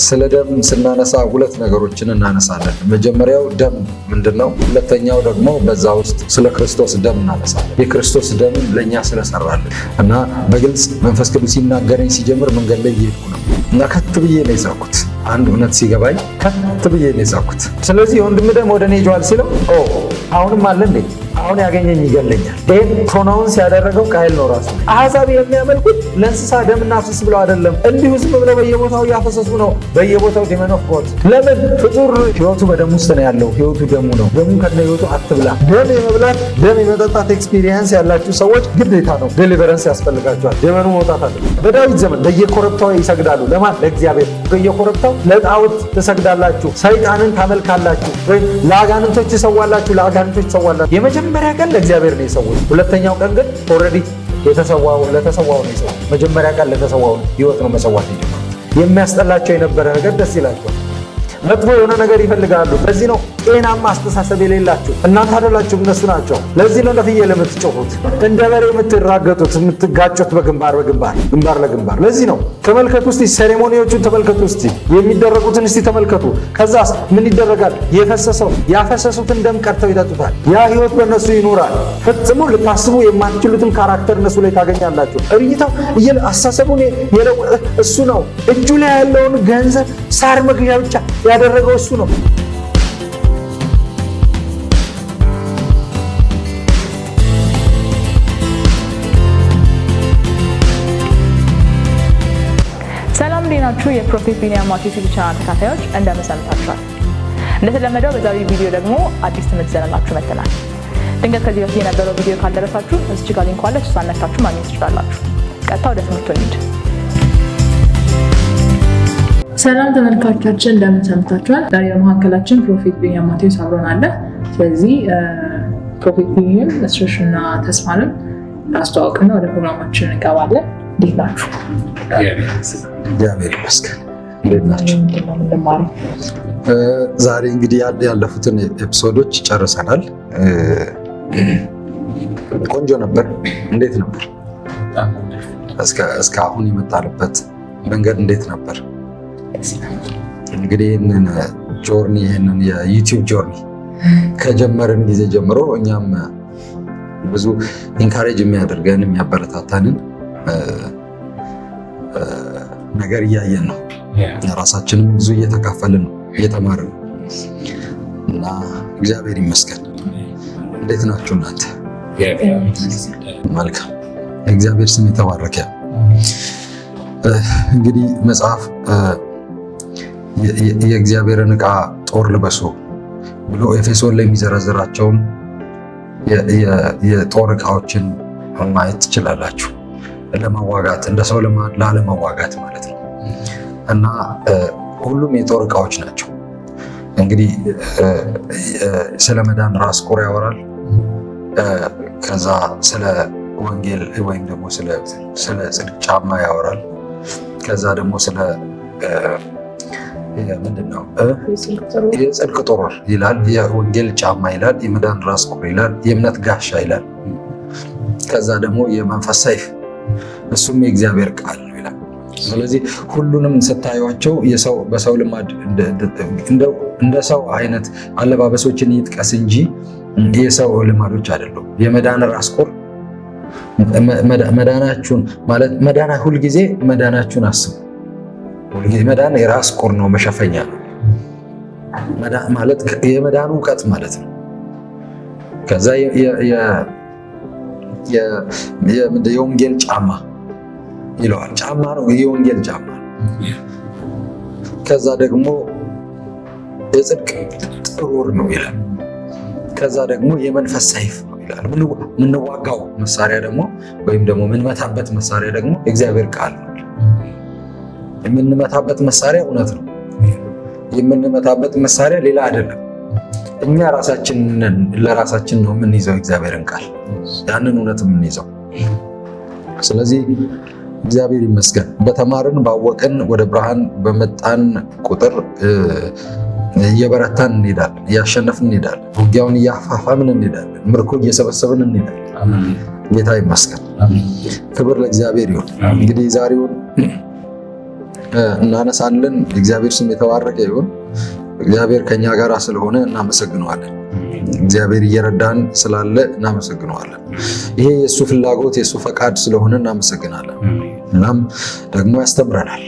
ስለ ደም ስናነሳ ሁለት ነገሮችን እናነሳለን። መጀመሪያው ደም ምንድነው? ሁለተኛው ደግሞ በዛ ውስጥ ስለ ክርስቶስ ደም እናነሳለን። የክርስቶስ ደም ለእኛ ስለሰራልን እና በግልጽ መንፈስ ቅዱስ ሲናገረኝ ሲጀምር መንገድ ላይ እየሄድኩ ነው እና ከት ብዬ ነው የሳኩት። አንድ እውነት ሲገባኝ ከት ብዬ ነው የሳኩት። ስለዚህ ወንድም ደም ወደ እኔ ሄዷል ሲለው አሁንም አለ እንዴ? አሁን ያገኘኝ ይገለኛል። ይህን ፕሮናውንስ ያደረገው ቃየል ነው ራሱ። አሕዛብ የሚያመልኩት ለእንስሳ ደም እናፍስስ ብለው አይደለም፣ እንዲሁ ዝም ብለው በየቦታው እያፈሰሱ ነው። በየቦታው ዲመን ኦፍ ጎድ። ለምን? ፍጡር ህይወቱ በደም ውስጥ ነው ያለው። ህይወቱ ደሙ ነው። ደሙ ከነ ህይወቱ አትብላ። ደም የመብላት ደም የመጠጣት ኤክስፒሪየንስ ያላችሁ ሰዎች ግዴታ ነው፣ ዴሊቨረንስ ያስፈልጋቸዋል። ደመኑ መውጣት አለ። በዳዊት ዘመን በየኮረብታው ይሰግዳሉ። ለማን? ለእግዚአብሔር። በየኮረብታው ለጣዖት ትሰግዳላችሁ፣ ሰይጣንን ታመልካላችሁ፣ ወይም ለአጋንንቶች ትሰዋላችሁ፣ ለአጋንንቶች ትሰዋላችሁ። የመጀመሪያ ቀን ለእግዚአብሔር ነው የሰውት። ሁለተኛው ቀን ግን ኦልሬዲ ለተሰዋው ነው የሰውት። መጀመሪያ ቀን ለተሰዋው ህይወት ነው መሰዋት የጀመሩት። የሚያስጠላቸው የነበረ ነገር ደስ ይላቸዋል። መጥፎ የሆነ ነገር ይፈልጋሉ። ለዚህ ነው ጤናማ አስተሳሰብ የሌላችሁ እናንተ አይደላችሁም፣ እነሱ ናቸው። ለዚህ ነው ለፍየል የምትጮሁት፣ እንደ በሬ የምትራገጡት፣ የምትጋጩት በግንባር ለግንባር። ለዚህ ነው ተመልከቱ እስቲ፣ ሴሬሞኒዎቹን ተመልከቱ እስቲ፣ የሚደረጉትን እስቲ ተመልከቱ። ከዛስ ምን ይደረጋል? ያፈሰሱትን ደም ቀድተው ይጠጡታል። ያ ህይወት በእነሱ ይኖራል። ፈጽሞ ልታስቡ የማትችሉትን ካራክተር እነሱ ላይ ታገኛላችሁ። እይታው አስተሳሰቡን የለወጠ እሱ ነው። እጁ ላይ ያለውን ገንዘብ ሳር መግዣ ብቻ ያደረገው እሱ ነው። ሰላም ዲናችሁ የፕሮፌት ቢኒያም ማቴዎስ ቻናል ተከታታዮች እንደምን ሰንብታችኋል? እንደተለመደው በዛሬው ቪዲዮ ደግሞ አዲስ ትምህርት ይዘንላችሁ መጥተናል። ድንገት ከዚህ በፊት የነበረው ቪዲዮ ካልደረሳችሁ እዚች ጋር ሊንክ አለች፣ እሷን ነክታችሁ ማግኘት ትችላላችሁ። ቀጥታ ወደ ትምህርቱ እንሂድ። ሰላም ተመልካቾቻችን እንደምን ሰንብታችኋል? ዛሬ በመካከላችን ፕሮፌት ቢኒያም ማቴዎስ አብሮን አለ። ስለዚህ ፕሮፌት ቢኒያም መስረሽና ተስፋንም አስተዋውቅና ወደ ፕሮግራማችን እንገባለን። እንዴት ናችሁ? እግዚአብሔር ይመስገን። እንዴት ናችሁ? ዛሬ እንግዲህ ያለፉትን ኤፒሶዶች ጨርሰናል። ቆንጆ ነበር። እንዴት ነበር? እስከ አሁን የመጣንበት መንገድ እንዴት ነበር? እንግዲህ ይህንን የዩቲዩብ ጆርኒ ከጀመርን ጊዜ ጀምሮ እኛም ብዙ ኢንካሬጅ የሚያደርገን የሚያበረታታንን ነገር እያየን ነው። ራሳችንም ብዙ እየተካፈልን ነው፣ እየተማርን ነው እና እግዚአብሔር ይመስገን። እንዴት ናችሁ እናንተ? መልካም። እግዚአብሔር ስም የተባረከ። እንግዲህ መጽሐፍ የእግዚአብሔርን ዕቃ ጦር ልበሱ ብሎ ኤፌሶን ላይ የሚዘረዝራቸውን የጦር ዕቃዎችን ማየት ትችላላችሁ። ለመዋጋት እንደ ሰው ላለመዋጋት ማለት ነው እና ሁሉም የጦር ዕቃዎች ናቸው። እንግዲህ ስለ መዳን ራስ ቁር ያወራል። ከዛ ስለ ወንጌል ወይም ደግሞ ስለ ጽድቅ ጫማ ያወራል። ከዛ ደግሞ ስለ ምንድነው የጽድቅ ጦር ይላል፣ የወንጌል ጫማ ይላል፣ የመዳን ራስ ቁር ይላል፣ የእምነት ጋሻ ይላል። ከዛ ደግሞ የመንፈስ ሰይፍ፣ እሱም የእግዚአብሔር ቃል ነው ይላል። ስለዚህ ሁሉንም ስታዩቸው በሰው ልማድ እንደ ሰው አይነት አለባበሶችን ይጥቀስ እንጂ የሰው ልማዶች አይደሉም። የመዳን ራስ ቁር መዳናችሁን ማለት ሁልጊዜ መዳናችሁን አስቡ። ሁልጊዜ መዳን የራስ ቁር ነው፣ መሸፈኛ ነው ማለት የመዳኑ እውቀት ማለት ነው። ከዛ የወንጌል ጫማ ይለዋል። ጫማ ነው፣ የወንጌል ጫማ። ከዛ ደግሞ የጽድቅ ጥሩር ነው ይላል። ከዛ ደግሞ የመንፈስ ሰይፍ ነው ይላል። የምንዋጋው መሳሪያ ደግሞ ወይም ደግሞ የምንመታበት መሳሪያ ደግሞ የእግዚአብሔር ቃል ነው። የምንመታበት መሳሪያ እውነት ነው። የምንመታበት መሳሪያ ሌላ አይደለም። እኛ ለራሳችን ነው የምንይዘው እግዚአብሔርን ቃል፣ ያንን እውነት የምንይዘው። ስለዚህ እግዚአብሔር ይመስገን በተማርን ባወቅን ወደ ብርሃን በመጣን ቁጥር እየበረታን እንሄዳለን፣ እያሸነፍን እንሄዳለን፣ ውጊያውን እያፋፋምን እንሄዳለን፣ ምርኮ እየሰበሰብን እንሄዳለን። ጌታ ይመስገን። ክብር ለእግዚአብሔር ይሁን። እንግዲህ ዛሬውን እናነሳለን። እግዚአብሔር ስም የተባረከ ይሁን። እግዚአብሔር ከኛ ጋር ስለሆነ እናመሰግነዋለን። እግዚአብሔር እየረዳን ስላለ እናመሰግነዋለን። ይሄ የእሱ ፍላጎት የእሱ ፈቃድ ስለሆነ እናመሰግናለን። እናም ደግሞ ያስተምረናል።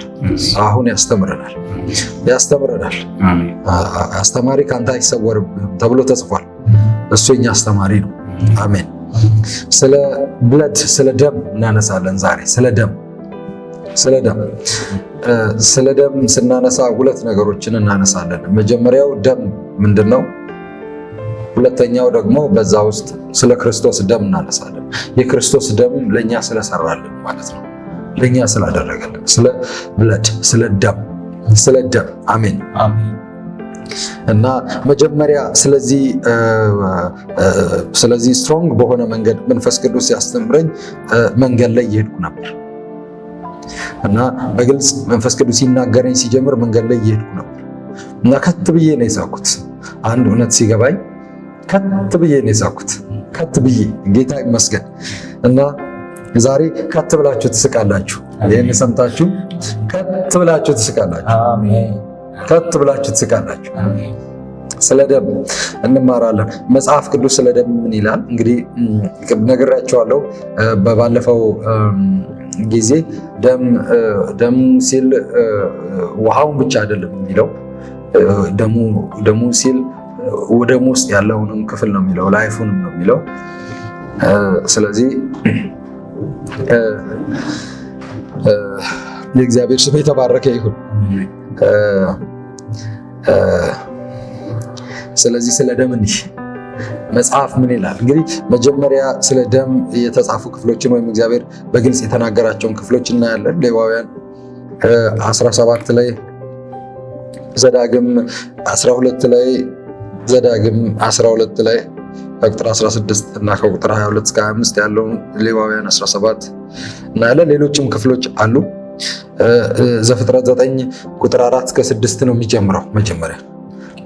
አሁን ያስተምረናል። አስተማሪ ከአንተ አይሰወርብህም ተብሎ ተጽፏል። እሱ የኛ አስተማሪ ነው። አሜን። ስለ ብለድ ስለ ደም እናነሳለን ዛሬ። ስለ ደም ስናነሳ ሁለት ነገሮችን እናነሳለን። መጀመሪያው ደም ምንድን ነው? ሁለተኛው ደግሞ በዛ ውስጥ ስለ ክርስቶስ ደም እናነሳለን። የክርስቶስ ደም ለእኛ ስለሰራልን ማለት ነው፣ ለእኛ ስላደረገልን፣ ስለ ብለድ ስለ ደም አሜን። እና መጀመሪያ ስለዚህ ስትሮንግ በሆነ መንገድ መንፈስ ቅዱስ ያስተምረኝ መንገድ ላይ እየሄድኩ ነበር እና በግልጽ መንፈስ ቅዱስ ሲናገረኝ ሲጀምር መንገድ ላይ እየሄድኩ ነበር እና ከት ብዬ ነው የሳኩት። አንድ እውነት ሲገባኝ ከት ብዬ ነው የሳኩት። ከት ብዬ ጌታ ይመስገን። እና ዛሬ ከት ብላችሁ ትስቃላችሁ። ይህን ሰምታችሁ ከት ብላችሁ ትስቃላችሁ። ከት ብላችሁ ትስቃላችሁ። ስለ ደም እንማራለን። መጽሐፍ ቅዱስ ስለ ደም ምን ይላል? እንግዲህ ነግራችኋለሁ በባለፈው ጊዜ ደም ሲል ውሃውን ብቻ አይደለም የሚለው፣ ደሙ ሲል ደሙ ውስጥ ያለውንም ክፍል ነው የሚለው፣ ላይፉንም ነው የሚለው። ስለዚህ የእግዚአብሔር ስም የተባረከ ይሁን። ስለዚህ ስለ ደም እንዲህ መጽሐፍ ምን ይላል? እንግዲህ መጀመሪያ ስለ ደም የተጻፉ ክፍሎችን ወይም እግዚአብሔር በግልጽ የተናገራቸውን ክፍሎች እናያለን። ሌዋውያን 17 ላይ፣ ዘዳግም 12 ላይ፣ ዘዳግም 12 ላይ ከቁጥር 16 እና ከቁጥር 22 እስከ 25 ያለውን ሌዋውያን 17 እናያለን። ሌሎችም ክፍሎች አሉ። ዘፍጥረት 9 ቁጥር 4 እስከ 6 ነው የሚጀምረው። መጀመሪያ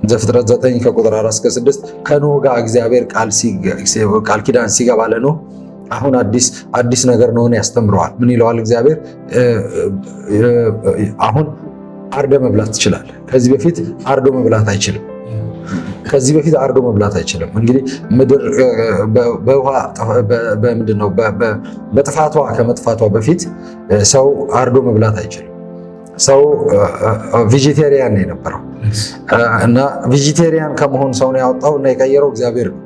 ዘፍጥረት 9 ከቁጥር 4 እስከ 6 ከኖህ ጋር እግዚአብሔር ቃል ኪዳን ሲገባ ለኖህ አሁን አዲስ ነገር ነውን ያስተምረዋል። ምን ይለዋል እግዚአብሔር? አሁን አርዶ መብላት ትችላለህ። ከዚህ በፊት አርዶ መብላት አይችልም። እንግዲህ ምድር በምንድነው በጥፋቷ ከመጥፋቷ በፊት ሰው አርዶ መብላት አይችልም። ሰው ቬጂቴሪያን ነው የነበረው እና ቬጂቴሪያን ከመሆን ሰው ነው ያወጣው እና የቀየረው እግዚአብሔር ነው።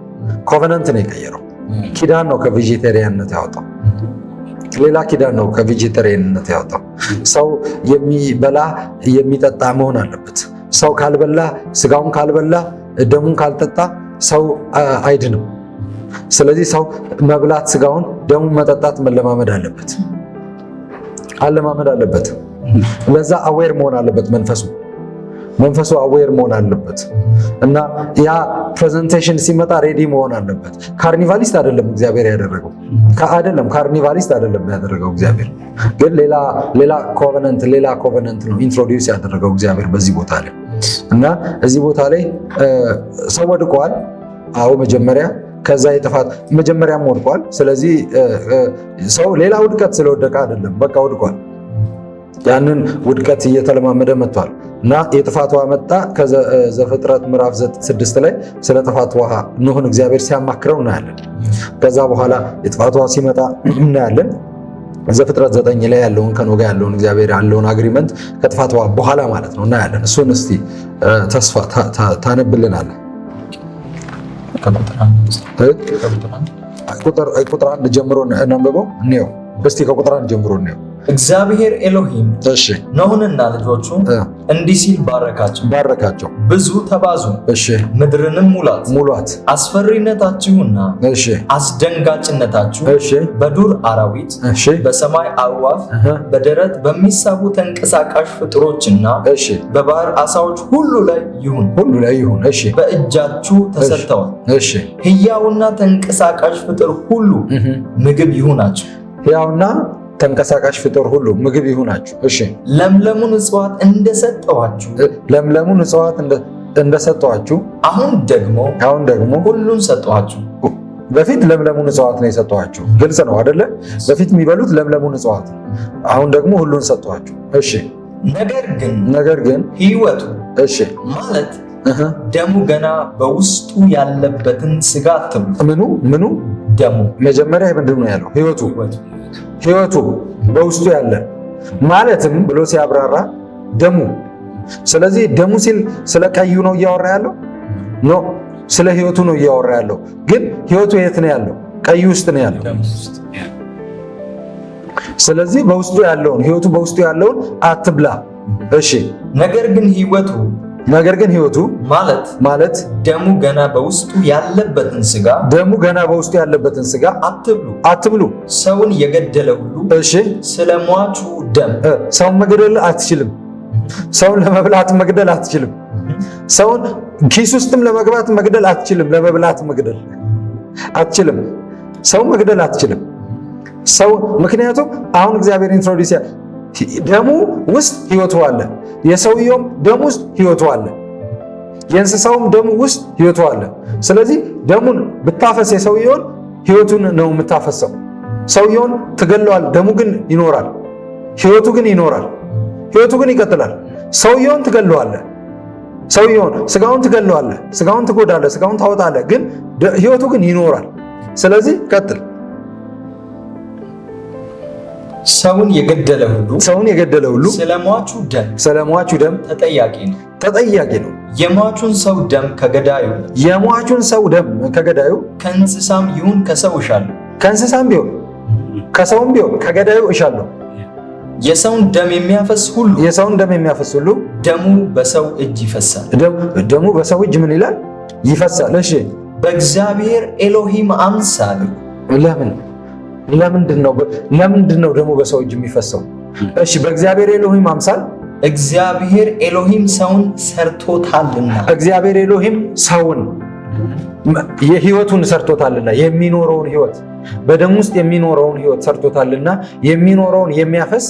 ኮቨነንት ነው የቀየረው። ኪዳን ነው ከቬጂቴሪያንነት ያወጣው። ሌላ ኪዳን ነው ከቬጂቴሪያንነት ያወጣው። ሰው የሚበላ የሚጠጣ መሆን አለበት። ሰው ካልበላ፣ ስጋውን ካልበላ፣ ደሙን ካልጠጣ ሰው አይድንም። ስለዚህ ሰው መብላት፣ ስጋውን፣ ደሙን መጠጣት መለማመድ አለበት። ለዛ አዌር መሆን አለበት። መንፈሱ አዌር መሆን አለበት እና ያ ፕሬዘንቴሽን ሲመጣ ሬዲ መሆን አለበት። ካርኒቫሊስት አይደለም እግዚአብሔር ያደረገው። ካርኒቫሊስት አይደለም ያደረገው እግዚአብሔር፣ ግን ሌላ ኮቨነንት ነው ኢንትሮዲውስ ያደረገው እግዚአብሔር በዚህ ቦታ ላይ እና እዚህ ቦታ ላይ ሰው ወድቋል። አዎ መጀመሪያ፣ ከዛ የጥፋት መጀመሪያም ወድቋል። ስለዚህ ሰው ሌላ ውድቀት ስለወደቀ አይደለም፣ በቃ ወድቋል። ያንን ውድቀት እየተለማመደ መጥቷል እና የጥፋት ውሃ መጣ። ከዘፍጥረት ምዕራፍ 6 ላይ ስለ ጥፋት ውሃ ኖህን እግዚአብሔር ሲያማክረው እናያለን። ከዛ በኋላ የጥፋት ውሃ ሲመጣ እናያለን። ዘፍጥረት 9 ላይ ያለውን ከኖህ ጋር ያለውን እግዚአብሔር ያለውን አግሪመንት ከጥፋት ውሃ በኋላ ማለት ነው እናያለን። እሱን እስቲ ተስፋ ታነብልናለህ። ቁጥር 1 ጀምሮ እናንብበው እንየው። እስቲ ከቁጥር 1 ጀምሮ እንየው። እግዚአብሔር ኤሎሂም ኖህንና ልጆቹን እንዲህ ሲል ባረካቸው፣ ብዙ ተባዙ፣ ምድርንም ሙሏት። አስፈሪነታችሁና አስደንጋጭነታችሁ በዱር አራዊት፣ በሰማይ አዕዋፍ፣ በደረት በሚሳቡ ተንቀሳቃሽ ፍጥሮችና በባህር ዓሣዎች ሁሉ ላይ ይሁን። በእጃችሁ ተሰርተዋል። ሕያውና ተንቀሳቃሽ ፍጥር ሁሉ ምግብ ይሁናችሁ። ሕያውና ተንቀሳቃሽ ፍጡር ሁሉ ምግብ ይሁናችሁ። ለምለሙን እጽዋት እንደሰጠኋችሁ አሁን ደግሞ ሁሉን ሰጠኋችሁ። በፊት ለምለሙን እጽዋት ነው የሰጠኋችሁ። ግልጽ ነው አይደለ? በፊት የሚበሉት ለምለሙን እጽዋት፣ አሁን ደግሞ ሁሉን ሰጠኋችሁ። ነገር ግን ሕይወቱ እሺ ማለት ደሙ ገና በውስጡ ያለበትን ስጋ አትብሉ። ምኑ ደሙ መጀመሪያ ምንድን ነው ያለው? ሕይወቱ በውስጡ ያለ ማለትም ብሎ ሲያብራራ ደሙ። ስለዚህ ደሙ ሲል ስለ ቀዩ ነው እያወራ ያለው? ኖ ስለ ሕይወቱ ነው እያወራ ያለው። ግን ሕይወቱ የት ነው ያለው? ቀዩ ውስጥ ነው ያለው። ስለዚህ በውስጡ ያለውን ሕይወቱ በውስጡ ያለውን አትብላ። እሺ ነገር ግን ሕይወቱ ማለት ደሙ ገና በውስጡ ያለበትን ስጋ አትብሉ። ሰውን የገደለ ሁሉ እሺ ስለ ሟቹ ደም ሰውን መግደል አትችልም። ሰውን ለመብላት መግደል አትችልም። ሰውን ኪስ ውስጥም ለመግባት መግደል አትችልም። ለመብላት መግደል አትችልም። ሰው መግደል አትችልም። ሰው ምክንያቱም አሁን እግዚአብሔር ኢንትሮዲውስ ደሙ ውስጥ ሕይወቱ አለ። የሰውየውም ደሙ ውስጥ ሕይወቱ አለ። የእንስሳውም ደሙ ውስጥ ሕይወቱ አለ። ስለዚህ ደሙን ብታፈስ የሰውየውን ሕይወቱን ነው የምታፈሰው። ሰውየውን ትገለዋል፣ ደሙ ግን ይኖራል። ሕይወቱ ግን ይኖራል። ሕይወቱ ግን ይቀጥላል። ሰውየውን ትገለዋለህ፣ ስጋውን ትገለዋለህ፣ ስጋውን ትጎዳለህ፣ ስጋውን ታወጣለህ፣ ግን ሕይወቱ ግን ይኖራል። ስለዚህ ቀጥል። ሰውን የገደለ ሁሉ ስለሟቹ ደም ተጠያቂ ነው። የሟቹን ሰው ደም ከገዳዩ ከእንስሳም ይሁን ከሰው እሻለሁ። ከእንስሳም ቢሆን ከሰውም ቢሆን ከገዳዩ እሻለሁ። የሰውን ደም የሚያፈስ ሁሉ ደሙ በሰው እጅ ይፈሳል። ደሙ በሰው እጅ ምን ይላል? ይፈሳል። እሺ በእግዚአብሔር ኤሎሂም አምሳል ለምንድን ነው ደግሞ በሰው እጅ የሚፈሰው? እሺ በእግዚአብሔር ኤሎሂም አምሳል እግዚአብሔር ኤሎሂም ሰውን ሰርቶታልና እግዚአብሔር ኤሎሂም ሰውን የሕይወቱን ሰርቶታልና የሚኖረውን ሕይወት በደም ውስጥ የሚኖረውን ሕይወት ሰርቶታልና የሚኖረውን የሚያፈስ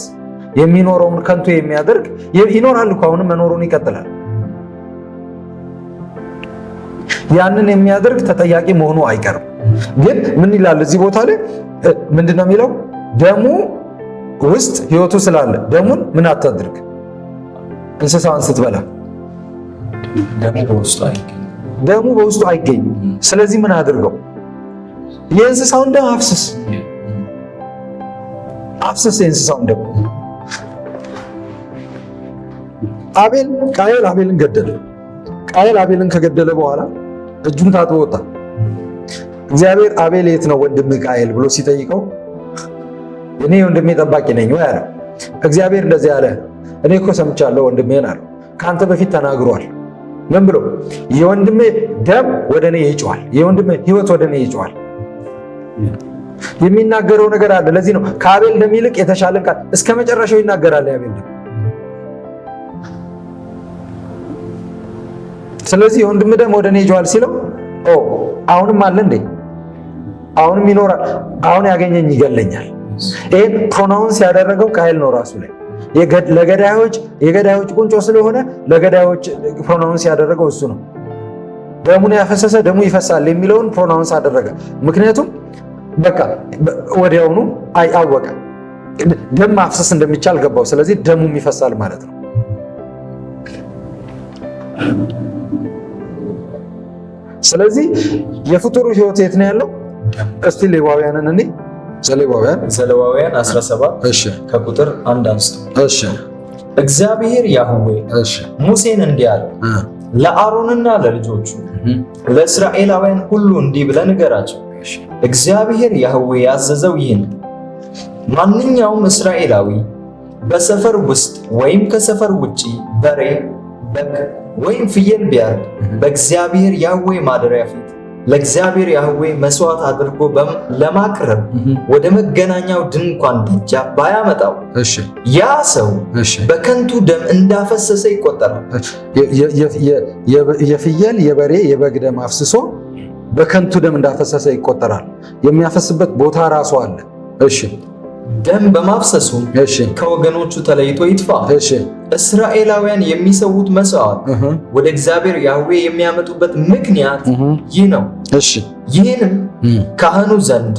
የሚኖረውን ከንቱ የሚያደርግ ይኖራል እኮ አሁንም መኖሩን ይቀጥላል። ያንን የሚያደርግ ተጠያቂ መሆኑ አይቀርም። ግን ምን ይላል እዚህ ቦታ ላይ ምንድን ነው የሚለው? ደሙ ውስጥ ሕይወቱ ስላለ ደሙን ምን አታድርግ? እንስሳውን ስትበላ ደሙ በውስጡ አይገኝም። ስለዚህ ምን አድርገው? የእንስሳውን ደም አፍስስ የእንስሳውን ደም። ቃየል አቤልን ገደለ። ቃየል አቤልን ከገደለ በኋላ እጁን ታጥቦ ወጣ። እግዚአብሔር አቤል የት ነው ወንድምህ ቃየል ብሎ ሲጠይቀው እኔ ወንድሜ ጠባቂ ነኝ ወይ አለው። እግዚአብሔር እንደዚህ አለ፣ እኔ እኮ ሰምቻለሁ ወንድሜን አለው። ከአንተ በፊት ተናግሯል። ምን ብሎ? የወንድሜ ደም ወደ እኔ ይጮሃል፣ የወንድሜ ሕይወት ወደ እኔ ይጮሃል። የሚናገረው ነገር አለ። ለዚህ ነው ከአቤል ደም ይልቅ የተሻለ ቃል እስከ መጨረሻው ይናገራል የአቤል ደም። ስለዚህ የወንድም ደም ወደ እኔ ይጮሃል ሲለው አሁንም አለ እንዴ? አሁንም ይኖራል። አሁን ያገኘኝ ይገለኛል። ይሄን ፕሮናውንስ ያደረገው ቃየል ነው ራሱ ላይ የገዳዮች ቁንጮ ስለሆነ ለገዳዮች ፕሮናውንስ ያደረገው እሱ ነው። ደሙን ያፈሰሰ ደሙ ይፈሳል የሚለውን ፕሮናውንስ አደረገ። ምክንያቱም በቃ ወዲያውኑ አወቀ ደም ማፍሰስ እንደሚቻል ገባው። ስለዚህ ደሙም ይፈሳል ማለት ነው። ስለዚህ የፍጡሩ ሕይወት የት ነው ያለው? እስቲ ሌዋውያንን እኔ ዘሌዋውያን 17 ከቁጥር 1 አንስቶ እግዚአብሔር ያህዌ ሙሴን እንዲህ አለው፣ ለአሮንና ለልጆቹ ለእስራኤላውያን ሁሉ እንዲህ ብለህ ንገራቸው፣ እግዚአብሔር ያህዌ ያዘዘው ይህን፣ ማንኛውም እስራኤላዊ በሰፈር ውስጥ ወይም ከሰፈር ውጪ በሬ፣ በግ ወይም ፍየል ቢያርድ በእግዚአብሔር ያህዌ ማደሪያ ፊት ለእግዚአብሔር ያህዌ መስዋዕት አድርጎ ለማቅረብ ወደ መገናኛው ድንኳን ደጃፍ ባያመጣው ያ ሰው በከንቱ ደም እንዳፈሰሰ ይቆጠራል። የፍየል የበሬ የበግ ደም አፍስሶ በከንቱ ደም እንዳፈሰሰ ይቆጠራል። የሚያፈስበት ቦታ ራሱ አለ። ደም በማፍሰሱ ከወገኖቹ ተለይቶ ይጥፋ። እስራኤላውያን የሚሰዉት መስዋዕት ወደ እግዚአብሔር ያህዌ የሚያመጡበት ምክንያት ይህ ነው። ይህንም ካህኑ ዘንድ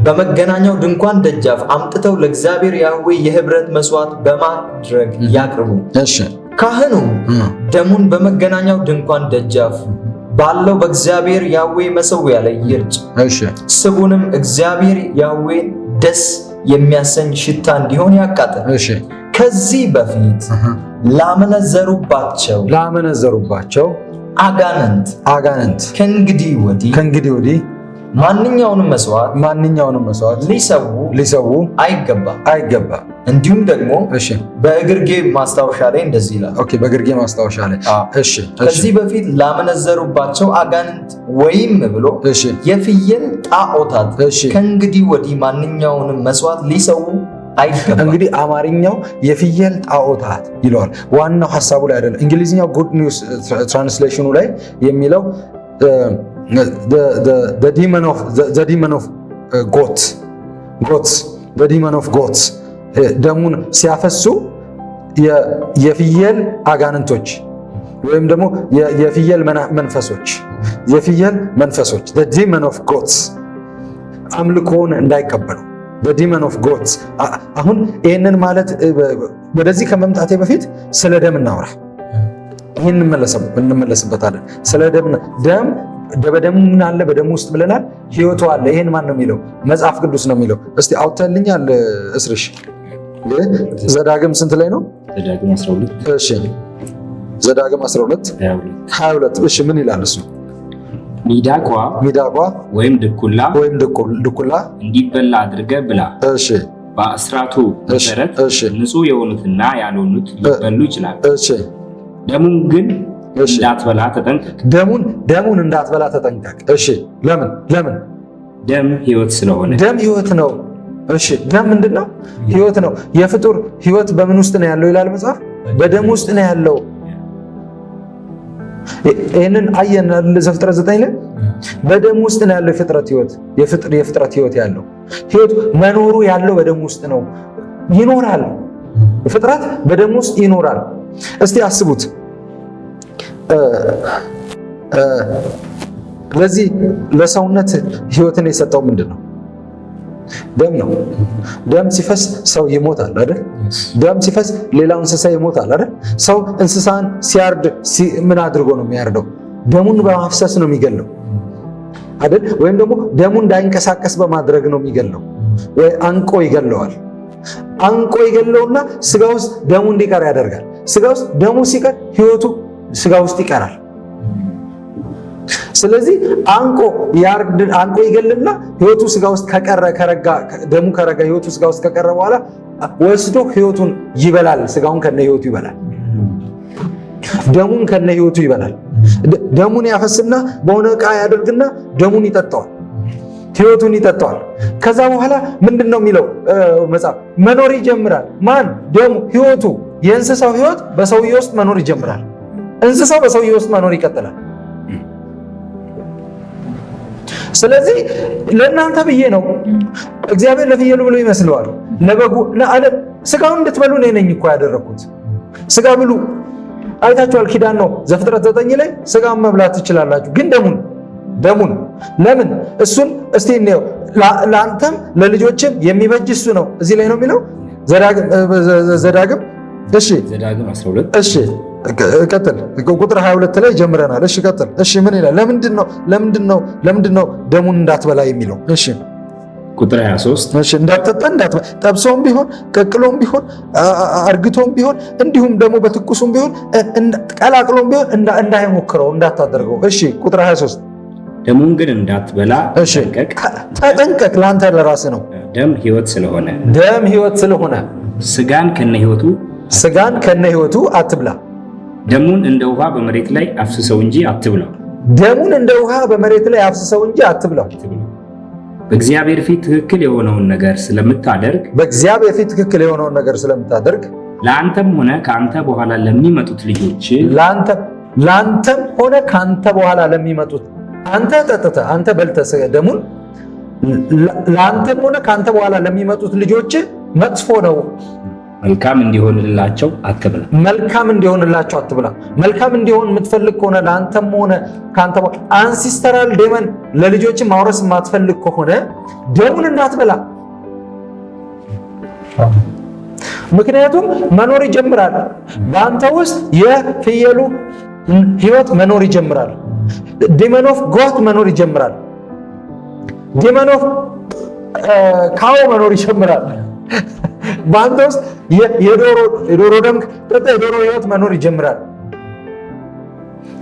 በመገናኛው ድንኳን ደጃፍ አምጥተው ለእግዚአብሔር ያህዌ የህብረት መስዋዕት በማድረግ ያቅርቡ። እሺ ካህኑ ደሙን በመገናኛው ድንኳን ደጃፍ ባለው በእግዚአብሔር ያህዌ መሠዊያ ላይ ይርጭ። እሺ ስቡንም እግዚአብሔር ያህዌን ደስ የሚያሰኝ ሽታ እንዲሆን ያቃጥል። እሺ ከዚህ በፊት ላመነዘሩባቸው አጋንንት ከእንግዲህ ወዲህ ማንኛውንም መስዋዕት ሊሰዉ አይገባም። እንዲሁም ደግሞ በእግርጌ ማስታወሻ ላይ እንደዚህ ይላል። ኦኬ፣ በእግርጌ ማስታወሻ ላይ እሺ። ከዚህ በፊት ላመነዘሩባቸው አጋንንት ወይም ብሎ የፍየል ጣዖታት ከእንግዲህ ወዲህ ማንኛውንም መስዋዕት ሊሰዉ አይገባም። እንግዲህ አማርኛው የፍየል ጣዖታት ይለዋል። ዋናው ሐሳቡ ላይ አይደለም። እንግሊዝኛው ጉድ ኒውስ ትራንስሌሽኑ ላይ የሚለው the demon of goats ደሙን ሲያፈሱ የፍየል አጋንንቶች ወይም ደግሞ የፍየል መንፈሶች the demon of goats አምልኮን እንዳይቀበሉ the demon of goats። አሁን ይህንን ማለት ወደዚህ ከመምጣቴ በፊት ስለ ደም እናውራ። ይህን እንመለስበታለን። ስለ ደም በደሙ ምን አለ? በደሙ ውስጥ ብለናል፣ ህይወቱ አለ። ይሄን ማን ነው የሚለው? መጽሐፍ ቅዱስ ነው የሚለው። እስቲ አውጥተልኛል እስርሽ። ዘዳግም ስንት ላይ ነው? ዘዳግም 12። እሺ ዘዳግም 12 22። እሺ ምን ይላል እሱ? ሚዳቋ ወይም ድኩላ እንዲበላ አድርገህ ብላ። እሺ በአስራቱ መሰረት ንጹህ የሆኑትና ያልሆኑት ሊበሉ ይችላል። እሺ ደሙን ግን እንዳትበላ ተጠንቀቅ። ደሙን እንዳትበላ ተጠንቀቅ። እሺ ለምን? ደም ህይወት ስለሆነ። ደም ህይወት ነው። እሺ ደም ምንድነው? ህይወት ነው። የፍጡር ህይወት በምን ውስጥ ነው ያለው ይላል መጽሐፍ? በደም ውስጥ ነው ያለው። ይሄንን አየን ዘፍጥረት 9 ላይ በደም ውስጥ ነው ያለው የፍጥረት ህይወት። የፍጥረት ህይወት ያለው ህይወት መኖሩ ያለው በደም ውስጥ ነው። ይኖራል። ፍጥረት በደም ውስጥ ይኖራል። እስቲ አስቡት። ለዚህ ለሰውነት ህይወትን የሰጠው ምንድን ነው? ደም ነው። ደም ሲፈስ ሰው ይሞታል አይደል? ደም ሲፈስ ሌላው እንስሳ ይሞታል አይደል? ሰው እንስሳን ሲያርድ ምን አድርጎ ነው የሚያርደው? ደሙን በማፍሰስ ነው የሚገለው አይደል? ወይም ደግሞ ደሙ እንዳይንቀሳቀስ በማድረግ ነው የሚገለው። ወይ አንቆ ይገለዋል። አንቆ ይገለውና ስጋ ውስጥ ደሙ እንዲቀር ያደርጋል። ስጋ ውስጥ ደሙ ሲቀር ህይወቱ ስጋ ውስጥ ይቀራል። ስለዚህ አንቆ ይገልና ህይወቱ ስጋ ውስጥ ደሙ ከረጋ ህይወቱ ስጋ ውስጥ ከቀረ በኋላ ወስዶ ህይወቱን ይበላል። ስጋውን ከነ ህይወቱ ይበላል። ደሙን ከነ ህይወቱ ይበላል። ደሙን ያፈስና በሆነ ዕቃ ያደርግና ደሙን ይጠጣዋል፣ ህይወቱን ይጠጣዋል። ከዛ በኋላ ምንድነው የሚለው መጽሐፍ? መኖር ይጀምራል። ማን? ደሙ፣ ህይወቱ። የእንስሳው ህይወት በሰውዬ ውስጥ መኖር ይጀምራል። እንስሳው በሰውዬ ውስጥ መኖር ይቀጥላል። ስለዚህ ለእናንተ ብዬ ነው። እግዚአብሔር ለፍየሉ ብሎ ይመስለዋል፣ ለበጉ ለዓለም ስጋውን እንድትበሉ እኔ ነኝ እኮ ያደረኩት። ስጋ ብሉ። አይታችኋል፣ ኪዳን ነው። ዘፍጥረት 9 ላይ ስጋን መብላት ትችላላችሁ፣ ግን ደሙን ለምን? እሱን እስቲ እንየው። ለአንተም ለልጆችም የሚበጅ እሱ ነው። እዚህ ላይ ነው የሚለው ዘዳግም። እሺ ዘዳግም 12። እሺ ቀጥል። ቁጥር 22 ላይ ጀምረናል። እሺ ቀጥል። እሺ ምን ይላል? ለምንድን ነው ደሙን እንዳትበላ የሚለው? እሺ ቁጥር 23። እሺ እንዳትጠጣ፣ ጠብሶም ቢሆን ቀቅሎም ቢሆን አርግቶም ቢሆን እንዲሁም ደግሞ በትኩሱም ቢሆን ቀላቅሎም ቢሆን እንዳይሞክረው እንዳታደርገው። እሺ ቁጥር 23 ደሙን ግን እንዳትበላ ተጠንቀቅ። ለአንተ ለራስህ ነው። ደም ህይወት ስለሆነ ስጋን ከነ ህይወቱ አትብላ። ደሙን እንደ ውሃ በመሬት ላይ አፍስሰው እንጂ አትብላው። በእግዚአብሔር ፊት ትክክል የሆነውን ነገር ስለምታደርግ ለአንተም ሆነ ከአንተ በኋላ ለሚመጡት አንተ ጠጥተህ አንተ በልተህ ደሙን ለአንተም ሆነ ከአንተ በኋላ ለሚመጡት ልጆች መጥፎ ነው። መልካም እንዲሆንላቸው አትብላ። መልካም እንዲሆንላቸው አትብላ። መልካም እንዲሆን የምትፈልግ ከሆነ ለአንተም ሆነ ከአንተ አንሲስተራል ዴመን ለልጆች ማውረስ የማትፈልግ ከሆነ ደሙን እንዳትበላ። ምክንያቱም መኖር ይጀምራል። በአንተ ውስጥ የፍየሉ ህይወት መኖር ይጀምራል። ዴመን ኦፍ ጎት መኖር ይጀምራል። ዴመን ኦፍ ካው መኖር ይጀምራል። በአንተ ውስጥ የዶሮ ደም ጠጣ፣ የዶሮ ህይወት መኖር ይጀምራል።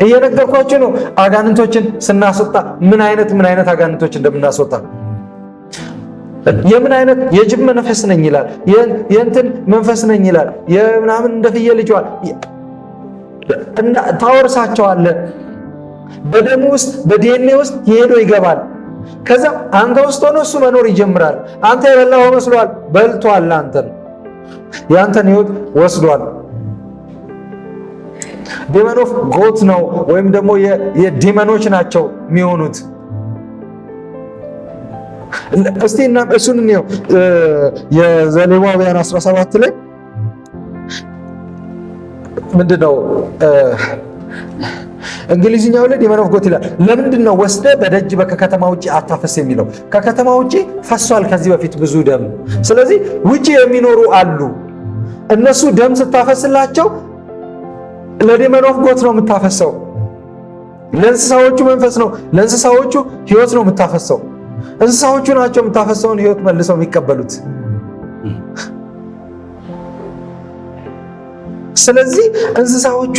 እየነገርኳችሁ ነው። አጋንንቶችን ስናስወጣ ምን አይነት አጋንንቶች እንደምናስወጣ የምን አይነት የጅብ መንፈስ ነኝ ይላል፣ የእንትን መንፈስ ነኝ ይላል፣ የምናምን እንደ ፍየል ልጅዋል ታወርሳቸዋለህ። በደም ውስጥ በዲኤንኤ ውስጥ ሄዶ ይገባል። ከዛ አንተ ውስጥ ሆኖ እሱ መኖር ይጀምራል። አንተ የበላው መስሏል፣ በልቷል። አንተን ያንተን ህይወት ወስዷል። ዴመን ኦፍ ጎት ነው ወይም ደግሞ የዴመኖች ናቸው የሚሆኑት። እስቲ እና እሱን ነው የዘሌዋውያን 17 ላይ ምንድነው እንግሊዝኛው ላይ ዴመን ኦፍ ጎት ይላል። ለምንድን ነው ወስደህ በደጅ ከከተማ ውጪ አታፈስ የሚለው? ከከተማ ውጪ ፈሷል ከዚህ በፊት ብዙ ደም። ስለዚህ ውጪ የሚኖሩ አሉ። እነሱ ደም ስታፈስላቸው ለዴመን ኦፍ ጎት ነው የምታፈሰው። ለእንስሳዎቹ መንፈስ ነው፣ ለእንስሳዎቹ ህይወት ነው የምታፈሰው። እንስሳዎቹ ናቸው የምታፈሰውን ህይወት መልሰው የሚቀበሉት። ስለዚህ እንስሳዎቹ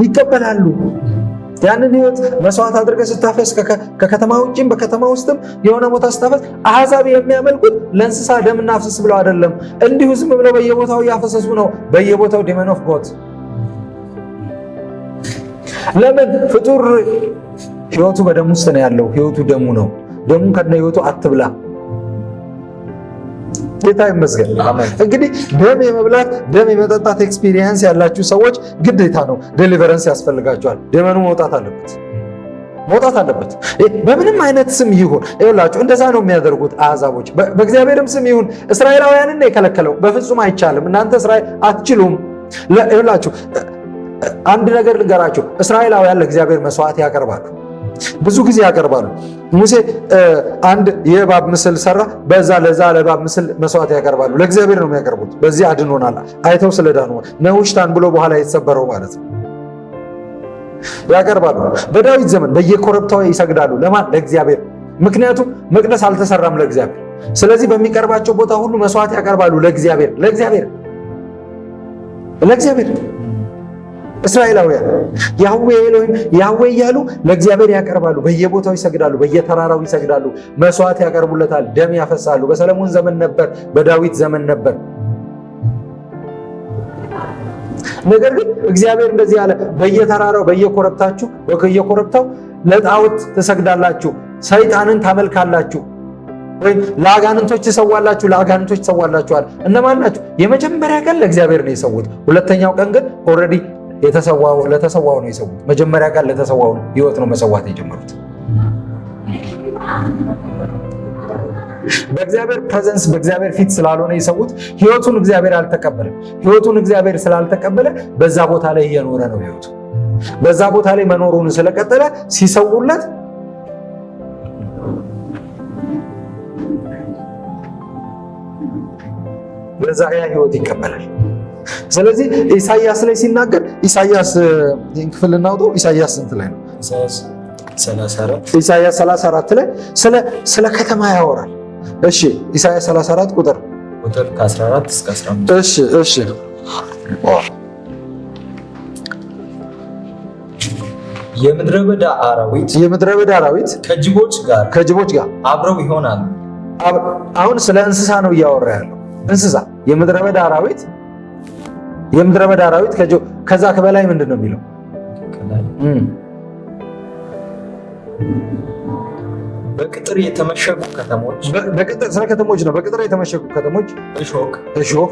ይቀበላሉ። ያንን ህይወት መስዋዕት አድርገህ ስታፈስ ከከተማ ውጭም በከተማ ውስጥም የሆነ ቦታ ስታፈስ፣ አሕዛብ የሚያመልኩት ለእንስሳ ደም እናፍስስ ብለው አይደለም፣ እንዲሁ ዝም ብለው በየቦታው እያፈሰሱ ነው። በየቦታው ዴመን ኦፍ ጎት። ለምን? ፍጡር ህይወቱ በደም ውስጥ ነው ያለው። ህይወቱ ደሙ ነው። ደሙን ከነ ህይወቱ አትብላ። ጌታ ይመስገን። እንግዲህ ደም የመብላት ደም የመጠጣት ኤክስፒሪየንስ ያላችሁ ሰዎች ግዴታ ነው፣ ዴሊቨረንስ ያስፈልጋቸዋል። ደመኑ መውጣት አለበት። በምንም አይነት ስም ይሁን ይኸውላችሁ፣ እንደዛ ነው የሚያደርጉት አሕዛቦች። በእግዚአብሔርም ስም ይሁን እስራኤላውያንን የከለከለው በፍጹም አይቻልም። እናንተ እስራኤል አትችሉም። ይኸውላችሁ አንድ ነገር ልንገራችሁ፣ እስራኤላውያን ለእግዚአብሔር መስዋዕት ያቀርባሉ፣ ብዙ ጊዜ ያቀርባሉ። ሙሴ አንድ የእባብ ምስል ሰራ፣ ለዛ ለእባብ ምስል መስዋዕት ያቀርባሉ። ለእግዚአብሔር ነው የሚያቀርቡት። በዚህ አድኖናል፣ አይተው ስለዳኑ ነውሽታን ብሎ በኋላ የተሰበረው ማለት ነው። ያቀርባሉ። በዳዊት ዘመን በየኮረብታው ይሰግዳሉ። ለማን? ለእግዚአብሔር። ምክንያቱም መቅደስ አልተሰራም ለእግዚአብሔር። ስለዚህ በሚቀርባቸው ቦታ ሁሉ መስዋዕት ያቀርባሉ ለእግዚአብሔር። እስራኤላውያን ያህዌ ኤሎሂም ያህዌ እያሉ ለእግዚአብሔር ያቀርባሉ። በየቦታው ይሰግዳሉ፣ በየተራራው ይሰግዳሉ፣ መስዋዕት ያቀርቡለታል፣ ደም ያፈሳሉ። በሰለሞን ዘመን ነበር፣ በዳዊት ዘመን ነበር። ነገር ግን እግዚአብሔር እንደዚህ አለ፣ በየተራራው በየኮረብታው ለጣዖት ትሰግዳላችሁ፣ ሰይጣንን ታመልካላችሁ፣ ወይም ለአጋንንቶች ትሰዋላችሁ፣ ለአጋንንቶች ትሰዋላችኋል። እነማን ናቸው? የመጀመሪያ ቀን ለእግዚአብሔር ነው የሰዉት። ሁለተኛው ቀን ግን ኦልሬዲ ለተሰዋው ነው የሰዉት። መጀመሪያ ቀን ለተሰዋው ህይወት ነው መሰዋት የጀመሩት። በእግዚአብሔር ፕሬዘንስ በእግዚአብሔር ፊት ስላልሆነ የሰዉት ህይወቱን እግዚአብሔር አልተቀበለም። ህይወቱን እግዚአብሔር ስላልተቀበለ በዛ ቦታ ላይ እየኖረ ነው ህይወቱ። በዛ ቦታ ላይ መኖሩን ስለቀጠለ ሲሰውለት በዛ ያ ህይወት ይቀበላል። ስለዚህ ኢሳይያስ ላይ ሲናገር ኢሳይያስ ክፍል እናውጣው። ኢሳይያስ ስንት ላይ ነው? ኢሳይያስ 34 ላይ ስለ ከተማ ያወራል። እሺ ኢሳይያስ 34 ቁጥር ከ14 እስከ 15። እሺ የምድረ በዳ አራዊት ከጅቦች ጋር አብረው ይሆናሉ። አሁን ስለ እንስሳ ነው እያወራ ያለው። እንስሳ የምድረ በዳ አራዊት ከዛ ከበላይ ምንድን ነው የሚለው? በቅጥር የተመሸጉ ከተሞች፣ ስለ ከተሞች ነው። በቅጥር የተመሸጉ ከተሞች እሾህ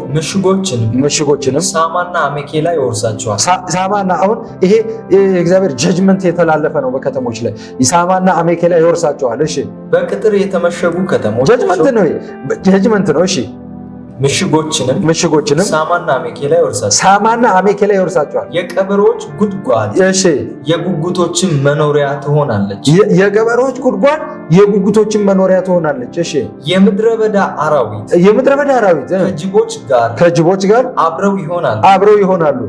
ምሽጎችንም ሳማና አሜኬላ ይወርሳቸዋል። ሳማና አሁን ይሄ የእግዚአብሔር ጀጅመንት የተላለፈ ነው በከተሞች ላይ። ሳማና አሜኬላ ይወርሳቸዋል። እሺ በቅጥር የተመሸጉ ከተሞች ጀጅመንት ነው። እሺ ምሽጎችንም ሳማና አሜኬላ ይወርሳቸዋል። የቀበሮች ጉድጓድ የጉጉቶችን መኖሪያ ትሆናለች። የቀበሮች ጉድጓድ የጉጉቶችን መኖሪያ ትሆናለች። እሺ የምድረ በዳ አራዊት ከጅቦች ጋር አብረው ይሆናሉ።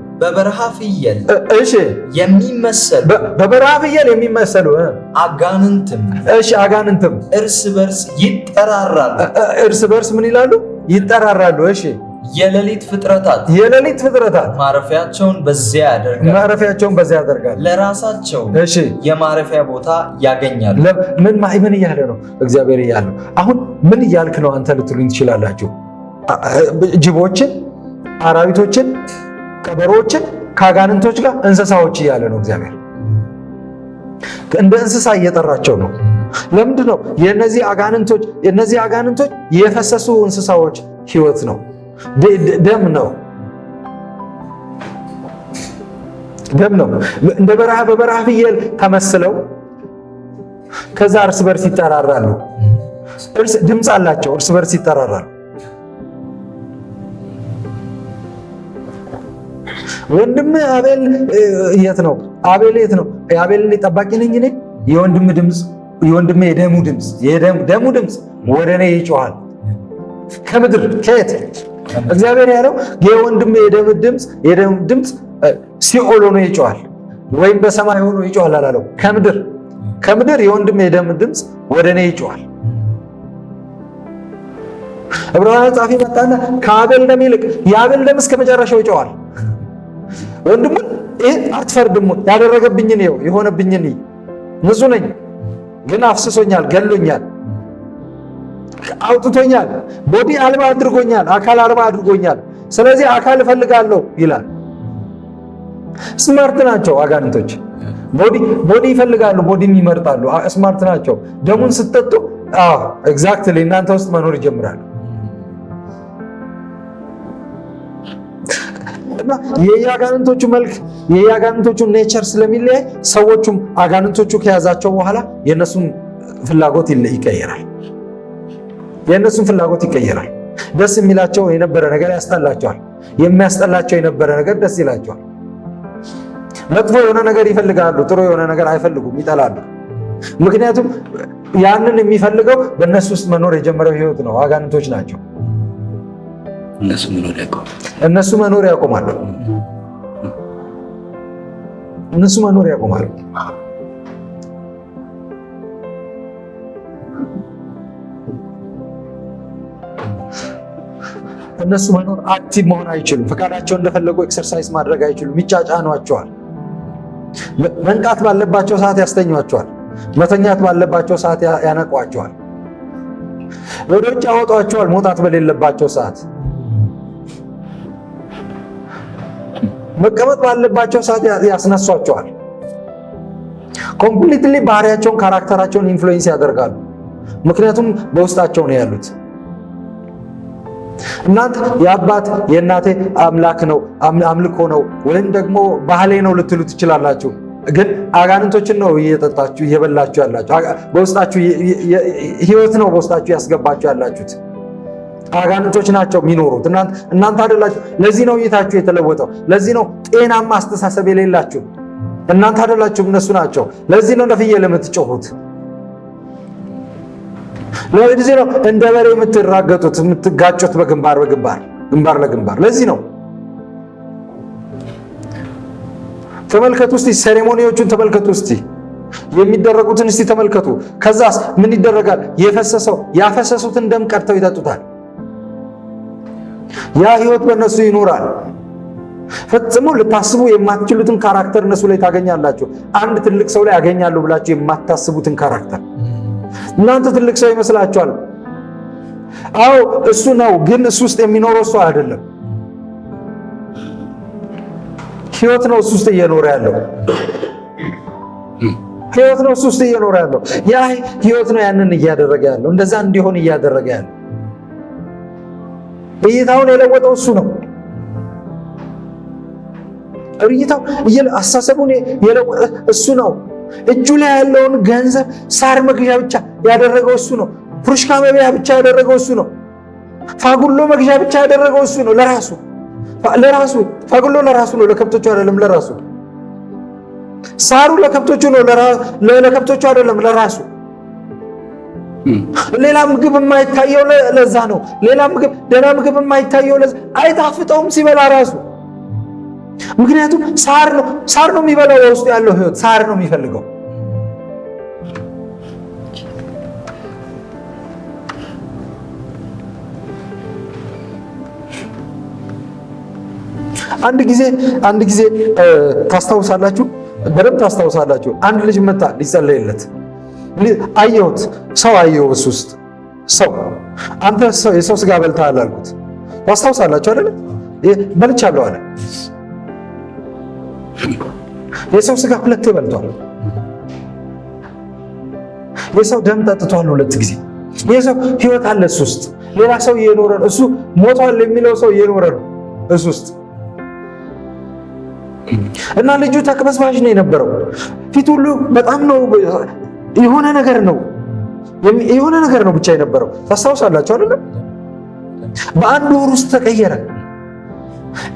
በበረሃ ፍየል የሚመሰሉ አጋንንትም እርስ በርስ ይጠራራሉ። እርስ በርስ ምን ይላሉ? ይጠራራሉ። እሺ የሌሊት ፍጥረታት ማረፊያቸውን በዚያ ያደርጋሉ። ለራሳቸው የማረፊያ ቦታ ያገኛሉ። ምን እያለ ነው እግዚአብሔር እያለ? አሁን ምን እያልክ ነው አንተ ልትሉኝ ትችላላችሁ። ጅቦችን፣ አራዊቶችን፣ ቀበሮችን ከአጋንንቶች ጋር እንስሳዎች እያለ ነው እግዚአብሔር። እንደ እንስሳ እየጠራቸው ነው። ለምንድን ነው? የነዚህ አጋንንቶች የፈሰሱ እንስሳዎች ህይወት ነው፣ ደም ነው። እንደ በበረሃ ፍየል ተመስለው ከዛ እርስ በርስ ይጠራራሉ። ድምፅ አላቸው፣ እርስ በርስ ይጠራራሉ። ወንድም አቤል የት ነው? አቤል የት ነው? አቤል ጠባቂ ነኝ እኔ። የወንድሜ የደሙ ድምፅ ወደ እኔ ይጮሃል። ከምድር ከየት? እግዚአብሔር ያለው የወንድሜ የደም ድምፅ ሲኦል ሆኖ ይጮሃል፣ ወይም በሰማይ ሆኖ ይጮሃል አላለው። ከምድር የወንድሜ የደም ድምፅ ወደ እኔ ይጮሃል። ዕብራውያን ጻፊ መጣና ከአቤል ደም ይልቅ የአቤል ደም እስከ መጨረሻው ይጮሃል። ወንድሙን አትፈርድም፣ ያደረገብኝን የሆነብኝን ንጹህ ነኝ፣ ግን አፍስሶኛል፣ ገሎኛል፣ አውጥቶኛል፣ ቦዲ አልባ አድርጎኛል፣ አካል አልባ አድርጎኛል። ስለዚህ አካል እፈልጋለሁ ይላል። ስማርት ናቸው አጋንንቶች። ቦዲ ይፈልጋሉ፣ ቦዲም ይመርጣሉ። ስማርት ናቸው። ደሙን ስትጠጡ ኤግዛክትሊ እናንተ ውስጥ መኖር ይጀምራሉ። እና የአጋንንቶቹ መልክ የአጋንንቶቹ ኔቸር ስለሚለያይ ሰዎቹም አጋንንቶቹ ከያዛቸው በኋላ የነሱን ፍላጎት ይቀየራል። ደስ የሚላቸው የነበረ ነገር ያስጠላቸዋል። የሚያስጠላቸው የነበረ ነገር ደስ ይላቸዋል። መጥፎ የሆነ ነገር ይፈልጋሉ፣ ጥሩ የሆነ ነገር አይፈልጉም፣ ይጠላሉ። ምክንያቱም ያንን የሚፈልገው በእነሱ ውስጥ መኖር የጀመረው ህይወት ነው። አጋንንቶች ናቸው። እነሱ መኖር ያቆማሉ። እነሱ መኖር አክቲቭ መሆን አይችሉም። ፈቃዳቸውን እንደፈለጉ ኤክሰርሳይዝ ማድረግ አይችሉም። ይጫጫኗቸዋል። መንቃት ባለባቸው ሰዓት ያስተኟቸዋል። መተኛት ባለባቸው ሰዓት ያነቋቸዋል። ወደ ውጭ ያወጧቸዋል። መውጣት በሌለባቸው ሰዓት፣ መቀመጥ ባለባቸው ሰዓት ያስነሷቸዋል። ኮምፕሊትሊ ባህሪያቸውን፣ ካራክተራቸውን ኢንፍሉዌንስ ያደርጋሉ። ምክንያቱም በውስጣቸው ነው ያሉት። እናንተ የአባት የእናቴ አምላክ ነው አምልኮ ነው ወይም ደግሞ ባህሌ ነው ልትሉ ትችላላችሁ። ግን አጋንንቶችን ነው እየጠጣችሁ እየበላችሁ ያላችሁ። በውስጣችሁ ህይወት ነው በውስጣችሁ ያስገባችሁ ያላችሁት። አጋንንቶች ናቸው የሚኖሩት፣ እናንተ አይደላችሁ። ለዚህ ነው እይታችሁ የተለወጠው። ለዚህ ነው ጤናማ አስተሳሰብ የሌላችሁ። እናንተ አይደላችሁም፣ እነሱ ናቸው። ለዚህ ነው እንደ ፍየል የምትጮሁት። ለዚህ ነው እንደ በሬ የምትራገጡት፣ የምትጋጩት ግንባር ለግንባር። ለዚህ ነው። ተመልከቱ እስቲ፣ ሴሬሞኒዎቹን ተመልከቱ እስቲ፣ የሚደረጉትን እስቲ ተመልከቱ። ከዛስ ምን ይደረጋል? ያፈሰሱትን ደም ቀድተው ይጠጡታል። ያ ህይወት በእነሱ ይኖራል። ፈጽሞ ልታስቡ የማትችሉትን ካራክተር እነሱ ላይ ታገኛላችሁ። አንድ ትልቅ ሰው ላይ ያገኛሉ ብላችሁ የማታስቡትን ካራክተር። እናንተ ትልቅ ሰው ይመስላችኋል። አዎ እሱ ነው፣ ግን እሱ ውስጥ የሚኖረው እሱ አይደለም። ህይወት ነው እሱ ውስጥ እየኖረ ያለው። ህይወት ነው እሱ ውስጥ እየኖረ ያለው። ያ ህይወት ነው ያንን እያደረገ ያለው፣ እንደዛ እንዲሆን እያደረገ ያለው። እይታውን የለወጠው እሱ ነው። እይታው አስተሳሰቡን የለወጠ እሱ ነው። እጁ ላይ ያለውን ገንዘብ ሳር መግዣ ብቻ ያደረገው እሱ ነው። ፑርሽካ መብያ ብቻ ያደረገው እሱ ነው። ፋጉሎ መግዣ ብቻ ያደረገው እሱ ነው። ለራሱ ፋጉሎ ለራሱ ነው፣ ለከብቶቹ አይደለም። ለራሱ ሳሩ ለከብቶቹ ነው፣ ለከብቶቹ አይደለም፣ ለራሱ። ሌላ ምግብ የማይታየው ለዛ ነው። ሌላ ምግብ ደህና ምግብ የማይታየው ለዛ አይጣፍጠውም ሲበላ ራሱ። ምክንያቱም ሳር ነው የሚበላው። በውስጡ ያለው ህይወት ሳር ነው የሚፈልገው። አንድ ጊዜ ታስታውሳላችሁ፣ በደንብ ታስታውሳላችሁ። አንድ ልጅ መጣ ሊጸለይለት አየሁት። ሰው አየሁ እሱ ውስጥ ሰው። አንተ የሰው ስጋ በልተሃል አልኩት። ታስታውሳላችሁ አይደል? በልቻለሁ አለ። የሰው ስጋ 2 በልቷል። የሰው ደም ጠጥቷል 2 ጊዜ። የሰው ህይወት አለ እሱ ውስጥ። ሌላ ሰው እየኖረ ነው። እሱ ሞቷል የሚለው ሰው እየኖረ ነው እሱ ውስጥ። እና ልጁ ተቅበዝባዥ ነው የነበረው። ፊት ሁሉ በጣም ነው የሆነ ነገር ነው ብቻ የነበረው። ታስታውሳላችሁ አይደለም? በአንድ ወር ውስጥ ተቀየረ።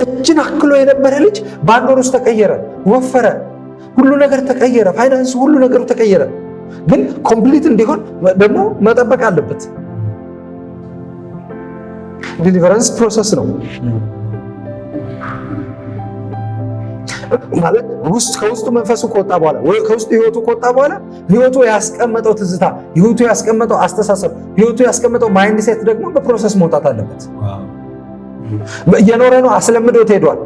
እጅን አክሎ የነበረ ልጅ በአንድ ወር ውስጥ ተቀየረ፣ ወፈረ፣ ሁሉ ነገር ተቀየረ፣ ፋይናንስ ሁሉ ነገሩ ተቀየረ። ግን ኮምፕሊት እንዲሆን ደግሞ መጠበቅ አለበት። ዲሊቨረንስ ፕሮሰስ ነው ማለት ከውስጡ መንፈሱ ከወጣ በኋላ ከውስጡ ህይወቱ ከወጣ በኋላ ህይወቱ ያስቀመጠው ትዝታ፣ ህይወቱ ያስቀመጠው አስተሳሰብ፣ ህይወቱ ያስቀመጠው ማይንድ ሴት ደግሞ በፕሮሰስ መውጣት አለበት። እየኖረ ነው፣ አስለምዶት ሄዷል።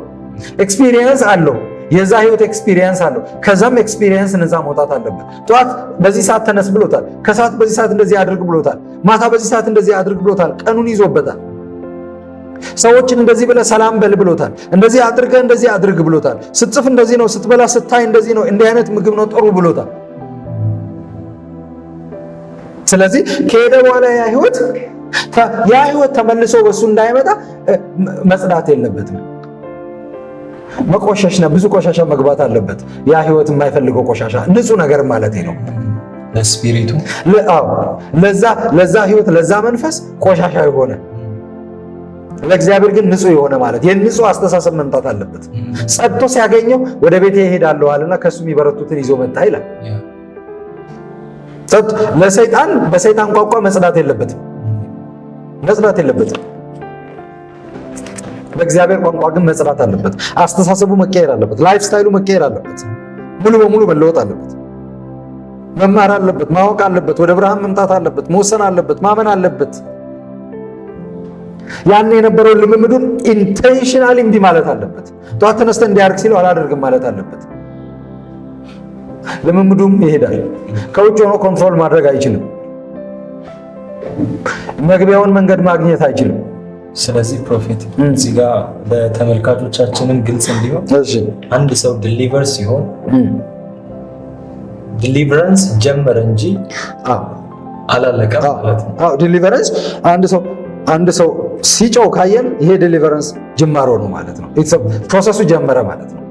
ኤክስፒሪየንስ አለው፣ የዛ ህይወት ኤክስፒሪየንስ አለው። ከዛም ኤክስፒሪየንስ ነፃ መውጣት አለበት። ጠዋት በዚህ ሰዓት ተነስ ብሎታል፣ ከሰዓት በዚህ ሰዓት እንደዚህ አድርግ ብሎታል፣ ማታ በዚህ ሰዓት እንደዚህ አድርግ ብሎታል። ቀኑን ይዞበታል። ሰዎችን እንደዚህ ብለህ ሰላም በል ብሎታል። እንደዚህ አድርገህ እንደዚህ አድርግ ብሎታል። ስትጽፍ እንደዚህ ነው፣ ስትበላ ስታይ እንደዚህ ነው፣ እንዲህ አይነት ምግብ ነው ጥሩ ብሎታል። ስለዚህ ከሄደ በኋላ ያ ህይወት ተመልሶ በሱ እንዳይመጣ መጽዳት የለበትም። መቆሸሽ ነው፣ ብዙ ቆሻሻ መግባት አለበት። ያ ህይወት የማይፈልገው ቆሻሻ፣ ንጹህ ነገር ማለት ነው ለስፒሪቱ። ለዛ ህይወት ለዛ መንፈስ ቆሻሻ የሆነ ለእግዚአብሔር ግን ንጹህ የሆነ ማለት የንጹህ አስተሳሰብ መምጣት አለበት። ጸድቶ ሲያገኘው ወደ ቤቴ እሄዳለሁ አለና ከሱ የሚበረቱትን ይዞ መጣ ይላል። ለሰይጣን በሰይጣን ቋንቋ መጽዳት የለበትም። በእግዚአብሔር ቋንቋ ግን መጽዳት አለበት። አስተሳሰቡ መቀየር አለበት። ላይፍ ስታይሉ መቀየር አለበት። ሙሉ በሙሉ መለወጥ አለበት። መማር አለበት። ማወቅ አለበት። ወደ ብርሃን መምጣት አለበት። መወሰን አለበት። ማመን አለበት። ያን የነበረውን ልምምዱን ኢንቴንሽናሊ እምቢ ማለት አለበት። ጠዋት ተነስተህ እንዲያርግ ሲለው አላደርግም ማለት አለበት። ልምምዱም ይሄዳል። ከውጭ ሆኖ ኮንትሮል ማድረግ አይችልም። መግቢያውን መንገድ ማግኘት አይችልም። ስለዚህ ፕሮፌት እዚህ ጋር ለተመልካቾቻችንም ግልጽ እንዲሆን አንድ ሰው ዲሊቨር ሲሆን ዲሊቨረንስ ጀመረ እንጂ አላለቀም ማለት ነው። ዲሊቨረንስ አንድ ሰው ሲጮህ ካየን ይሄ ዲሊቨረንስ ጅማሮ ነው ማለት ነው። ፕሮሰሱ ጀመረ ማለት ነው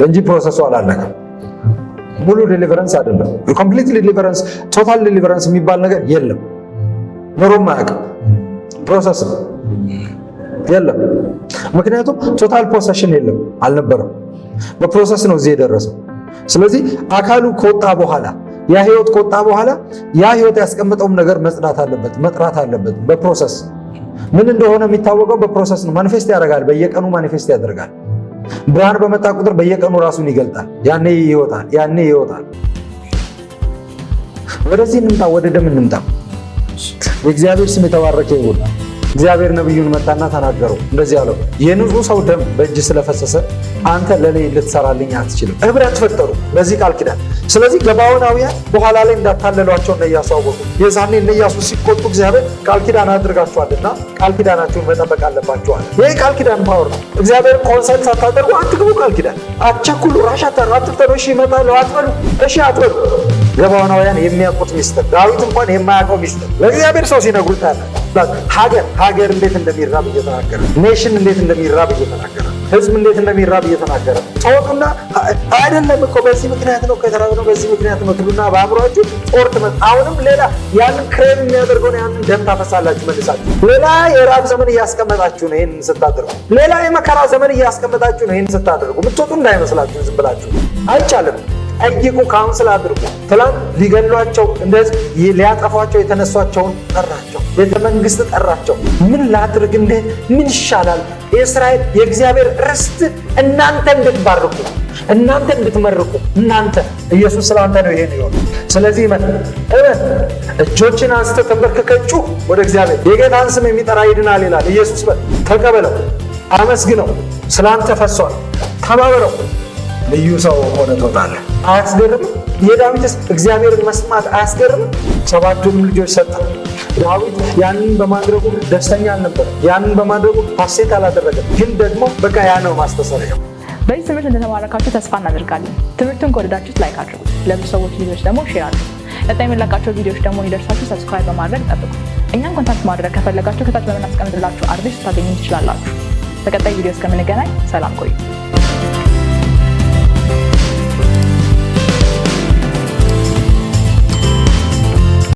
እንጂ ፕሮሰሱ አላለቀም። ሙሉ ዲሊቨረንስ አይደለም። ኮምፕሊት ዲሊቨረንስ፣ ቶታል ዲሊቨረንስ የሚባል ነገር የለም፣ ኖሮም አያውቅም። ፕሮሰስ ነው የለም። ምክንያቱም ቶታል ፖሰሽን የለም፣ አልነበረም። በፕሮሰስ ነው እዚህ የደረሰው። ስለዚህ አካሉ ከወጣ በኋላ ያ ህይወት ከወጣ በኋላ ያ ህይወት ያስቀመጠውም ነገር መጽዳት አለበት፣ መጥራት አለበት። በፕሮሰስ ምን እንደሆነ የሚታወቀው በፕሮሰስ ነው። ማኒፌስት ያደርጋል፣ በየቀኑ ማኒፌስት ያደርጋል። ብርሃን በመጣ ቁጥር በየቀኑ ራሱን ይገልጣል። ያኔ ይወጣል። ወደዚህ እንምጣ፣ ወደ ደም እንምጣ። የእግዚአብሔር ስም የተባረከ ይሁን። እግዚአብሔር ነብዩን መጣና ተናገረው፣ እንደዚህ አለው፣ የንጹህ ሰው ደም በእጅ ስለፈሰሰ አንተ ለኔ ልትሰራልኝ አትችልም። ህብረት ፈጠሩ በዚህ ቃል ኪዳን። ስለዚህ ገባዖናውያን በኋላ ላይ እንዳታለሏቸው እነ ኢያሱ አወቁ። የዛኔ እነ ኢያሱ ሲቆጡ እግዚአብሔር ቃል ኪዳን አድርጋችኋልና ቃል ኪዳናችሁን መጠበቅ አለባችኋል። ይህ ቃል ኪዳን ፓወር ነው። እግዚአብሔር ኮንሰልት ሳታደርጉ አትግቡ። ቃል ኪዳን አትቸኩሉ፣ ራሽ አትፍጠሩ። እሺ ይመጣሉ አትበሉ፣ እሺ አትበሉ። ገባዖናውያን የሚያውቁት ሚስጥር፣ ዳዊት እንኳን የማያውቀው ሚስጥር ለእግዚአብሔር ሰው ሲነግሩት ሀገር እንዴት እንደሚራብ እየተናገረ፣ ኔሽን እንዴት እንደሚራብ እየተናገረ፣ ህዝብ እንዴት እንደሚራብ እየተናገረ ተወጡና አይደለም እኮ በዚህ ምክንያት ነው ከተራብነው በዚህ ምክንያት ነው ትሉና በአእምሯችሁ ጦር ትመጣ። አሁንም ሌላ ያንን ክሬም የሚያደርገውን ያንን ደም ታፈሳላችሁ መልሳችሁ። ሌላ የራብ ዘመን እያስቀመጣችሁ ነው ይህንን ስታደርጉ። ሌላ የመከራ ዘመን እያስቀመጣችሁ ነው ይህንን ስታደርጉ። ምትወጡ እንዳይመስላችሁ ዝም ብላችሁ አይቻልም። ጠይቁ፣ ካውንስል አድርጉ። ትላንት ሊገሏቸው እንደዚህ ሊያጠፏቸው የተነሷቸውን ጠራቸው፣ ቤተ መንግስት ጠራቸው። ምን ላድርግ እንደ ምን ይሻላል? የእስራኤል የእግዚአብሔር ርስት እናንተ እንድትባርኩ እናንተ እንድትመርቁ እናንተ ኢየሱስ ስላንተ ነው ይሄን ይሆን። ስለዚህ እጆችን አንስተ ተንበርከከጩ ወደ እግዚአብሔር። የጌታን ስም የሚጠራ ይድናል ይላል ኢየሱስ። ተቀበለው፣ አመስግነው፣ ስላንተ ፈሷል፣ ተባበረው። ልዩ ሰው ሆነ ትወጣለህ። አያስገርም? የዳዊትስ እግዚአብሔርን መስማት አያስገርም? ሰባቱንም ልጆች ሰጠ። ዳዊት ያንን በማድረጉ ደስተኛ አልነበረም። ያንን በማድረጉ ሐሴት አላደረገም። ግን ደግሞ በቃ ያ ነው ማስተሰሪያው። በዚህ ትምህርት እንደተማረካችሁ ተስፋ እናደርጋለን። ትምህርቱን ከወደዳችሁት ላይክ አድርጉት፣ ለብዙ ሰዎች ልጆች ደግሞ ሼር አድርጉ። ቀጣይ የምንለቃቸው ቪዲዮዎች ደግሞ እንዲደርሳችሁ ሰብስክራይብ በማድረግ ጠብቁ። እኛን ኮንታክት ማድረግ ከፈለጋችሁ ከታች በምናስቀምጥላችሁ አድሬስ ታገኙ ትችላላችሁ። በቀጣይ ቪዲዮ እስከምንገናኝ ሰላም ቆዩ።